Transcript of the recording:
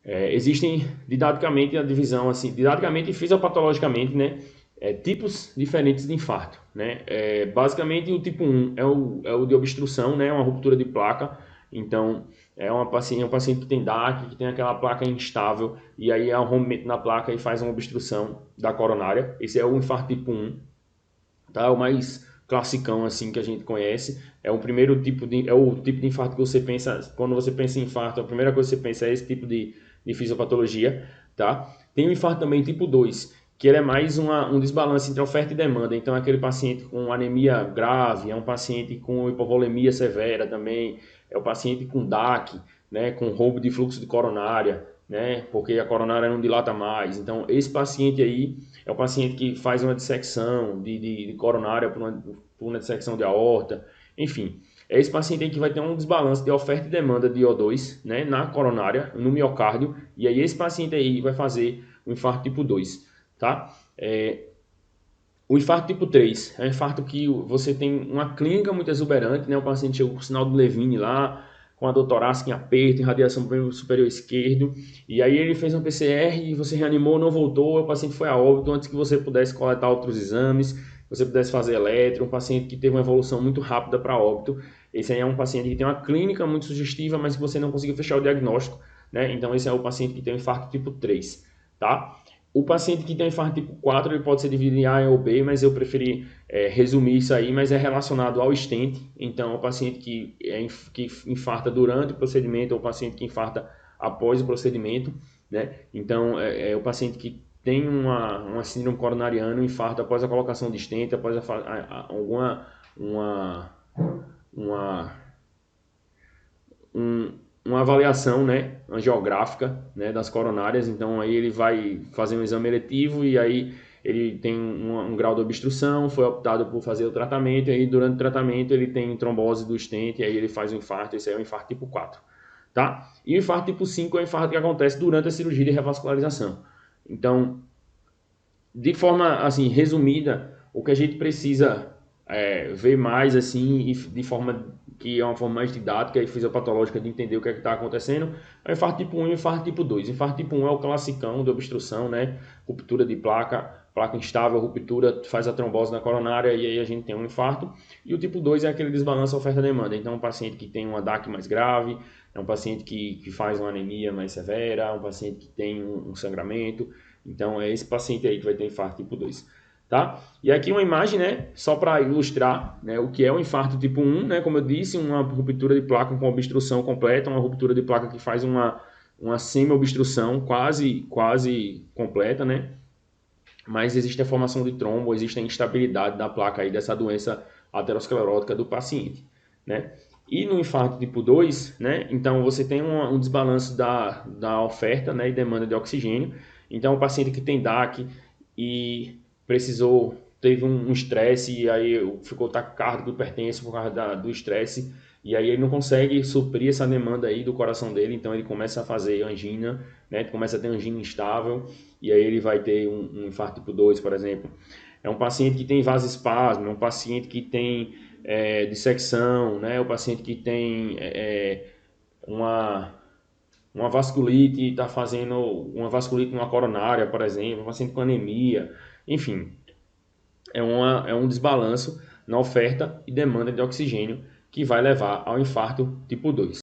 Existem didaticamente a divisão, assim, didaticamente e fisiopatologicamente, né? Tipos diferentes de infarto, né? Basicamente, o tipo 1 é o de obstrução, né? Uma ruptura de placa. Então, é um paciente que tem DAC, que tem aquela placa instável, e aí há um rompimento na placa e faz uma obstrução da coronária. Esse é o infarto tipo 1, tá? É o mais classicão assim que a gente conhece. É o tipo de infarto que você pensa, quando você pensa em infarto, a primeira coisa que você pensa é esse tipo de fisiopatologia, tá? Tem o infarto também tipo 2, que ele é mais um desbalance entre oferta e demanda. Então é aquele paciente com anemia grave, é um paciente com hipovolemia severa também, é o paciente com DAC, né, com roubo de fluxo de coronária, né, porque a coronária não dilata mais. Então esse paciente aí é o paciente que faz uma dissecção de coronária por uma dissecção de aorta, enfim. É esse paciente aí que vai ter um desbalance de oferta e demanda de O2, né, na coronária, no miocárdio, e aí esse paciente aí vai fazer o infarto tipo 2, tá? O infarto tipo 3 é um infarto que você tem uma clínica muito exuberante, né? O paciente chega com o sinal do Levine lá, com a dor torácica em aperto, em radiação para o superior esquerdo, e aí ele fez uma PCR e você reanimou, não voltou, o paciente foi a óbito antes que você pudesse coletar outros exames, você pudesse fazer eletro, um paciente que teve uma evolução muito rápida para óbito. Esse aí é um paciente que tem uma clínica muito sugestiva, mas que você não conseguiu fechar o diagnóstico, né? Então esse é o paciente que tem um infarto tipo 3, tá? O paciente que tem infarto tipo 4, ele pode ser dividido em A ou B, mas eu preferi resumir isso aí, mas é relacionado ao stent. Então, o paciente que infarta durante o procedimento ou o paciente que infarta após o procedimento, né? Então, o paciente que tem uma síndrome coronariana, um infarto após a colocação de stent, após alguma uma, uma, um, uma avaliação, né, angiográfica, né, das coronárias. Então aí ele vai fazer um exame eletivo e aí ele tem um grau de obstrução, foi optado por fazer o tratamento, e aí durante o tratamento ele tem trombose do stent, e aí ele faz um infarto. Esse aí é o infarto tipo 4, tá? E o infarto tipo 5 é o infarto que acontece durante a cirurgia de revascularização. Então, de forma assim resumida, o que a gente precisa ver mais assim e de forma que é uma forma mais didática e fisiopatológica de entender o que é que está acontecendo é o infarto tipo 1 e o infarto tipo 2. O infarto tipo 1 é o classicão de obstrução, né? Ruptura de placa instável, ruptura, faz a trombose na coronária e aí a gente tem um infarto. E o tipo 2 é aquele desbalanço oferta-demanda. Então, um paciente que tem uma DAC mais grave, é um paciente que faz uma anemia mais severa, um paciente que tem um sangramento. Então, é esse paciente aí que vai ter infarto tipo 2, tá? E aqui uma imagem, né, só para ilustrar, né, o que é o infarto tipo 1, né, como eu disse, uma ruptura de placa com obstrução completa, uma ruptura de placa que faz uma semi-obstrução quase completa, né? Mas existe a formação de trombo, existe a instabilidade da placa aí dessa doença aterosclerótica do paciente, né? E no infarto tipo 2, né, então você tem um desbalanço da oferta, né, e demanda de oxigênio. Então o paciente que tem DAC e teve um estresse e aí ficou taquicárdico, hipertenso por causa do estresse, e aí ele não consegue suprir essa demanda aí do coração dele, então ele começa a fazer angina, né, começa a ter angina instável, e aí ele vai ter um infarto tipo 2, por exemplo. É um paciente que tem vasoespasmo, é um paciente que tem dissecção, né, é um paciente que tem uma, uma vasculite, está fazendo uma vasculite numa coronária, por exemplo, um paciente com anemia, enfim, é um desbalanço na oferta e demanda de oxigênio que vai levar ao infarto tipo 2.